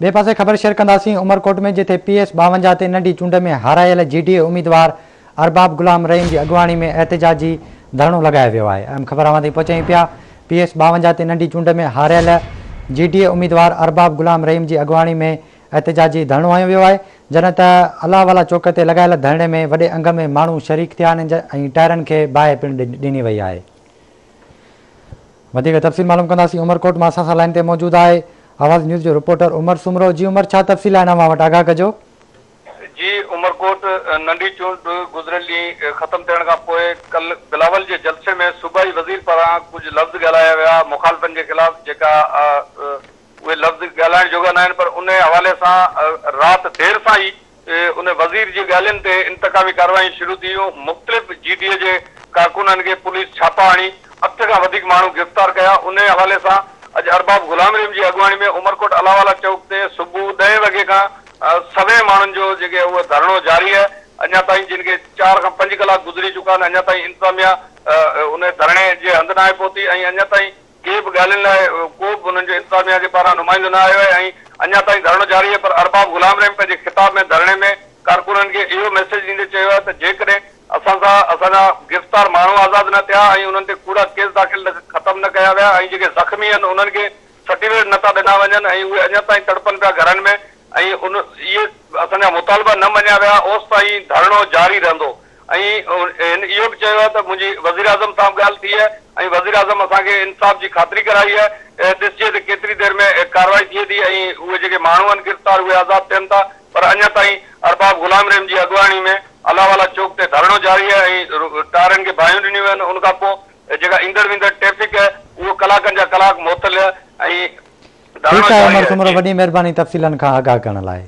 बे पासे खबर शेयर कंदासीं उमरकोट में जिथे PS 52 ते नंढी चूंड में हारायल GDA उम्मीदवार अरबाब गुलाम रहीम की अगवानी में एहतजाजी धरणो लगायो वियो आहे। अहम ख़बर ताईं पहुचायूं पिया। PS 52 ते नंढी चूंड में हारायल GDA उम्मीदवार अरबाब गुलाम रहीम की अगवानी में एहतजाजी धरणो हयो वियो आहे। जॾहिं त अलाहवाला चौक ते लगायल धरणे में वॾे अंग में माण्हू शरीक थिया आहिनि ऐं टायरनि खे बाहि पिणु ॾिनी वई आहे। वधीक तफ़सील मालूम कंदासीं। उमरकोट में असां सां लाइन ते मौजूद आहे आवाज़ न्यूज़ जो रिपोर्टर उमर सुमरो। जी उमर, छा तफ़सील आहे अव्हां वटि, आगाह कजो। जी उमरकोट नंढी चूंड गुज़रियल ॾींहुं ख़त्म थियण खां पोइ कल बिलावल जे जलसे में सूबाई वज़ीर पारां कुछ लफ़्ज़ ॻाल्हाया विया मुखालफ़नि के ख़िलाफ़, जेका उहे लफ़्ज़ ॻाल्हाइण जोगा न आहिनि, पर उन हवाले सां राति देर सां ई उन वज़ीर जी ॻाल्हियुनि ते इंतकामी कार्रवाई शुरू थी वियूं। मुख़्तलिफ़ GDA जे कारकुननि खे पुलिस छापा हणी 8 खां वधीक माण्हू गिरफ़्तार कया। उन हवाले सां अॼु अरबाब गुलाम रहीम जी अॻवानी में उमरकोट अलाहवाला चौक ते सुबुह 10 वॻे खां सवे माण्हुनि जो जेके उहो धरणो जारी आहे। अञा ताईं जिन खे 4 खां 5 कलाक गुज़री चुका आहिनि, अञा ताईं इंतज़ामिया उन धरणे जे हंधि न आहे पहुती ऐं अञा ताईं के बि ॻाल्हियुनि लाइ को बि उन्हनि जो इंतज़ामिया जे पारां नुमाइंदो न आयो आहे ऐं अञा ताईं धरणो जारी आहे। पर अरबाब गुलाम रहीम पंहिंजे ख़िताब में धरणे में कारकुननि खे इहो मैसेज ॾींदे चयो आहे त जेकॾहिं असांजा गिरफ़्तार माण्हू आज़ादु न थिया ऐं उन्हनि ते कूड़ा केस दाख़िल ख़तमु न कया विया ऐं जेके ज़ख़्मी आहिनि उन्हनि खे सर्टिफिकेट नथा ॾिना वञनि ऐं उहे अञा ताईं तड़पनि पिया घरनि में ऐं इहे असांजा मुतालबा न मञिया विया, ओसि ताईं धरणो जारी रहंदो। ऐं इहो बि चयो आहे त मुंहिंजी वज़ीर आज़म सां ॻाल्हि थी आहे ऐं वज़ीर आज़म असांखे इंसाफ़ जी ख़ातिरी कराई आहे। ॾिसजे त केतिरी देरि में कार्रवाई थिए थी ऐं उहे जेके माण्हू आहिनि गिरफ़्तार उहे आज़ादु थियनि था। पर अञा ताईं अरबाब गुलाम रहीम जी अॻवानी में अलाहवाला चौक ते धरणो जारी आहे ऐं टायरनि खे बाहियूं ॾिनियूं आहिनि। उन खां पोइ जेका ईंदड़ वेंदड़ ट्रैफ़िक आहे उहो कलाकनि जा कलाक मुअतल ऐं ठीक है उमर सुमरो, वॾी महिरबानी तफ़सीलनि खां आगाह करण लाइ।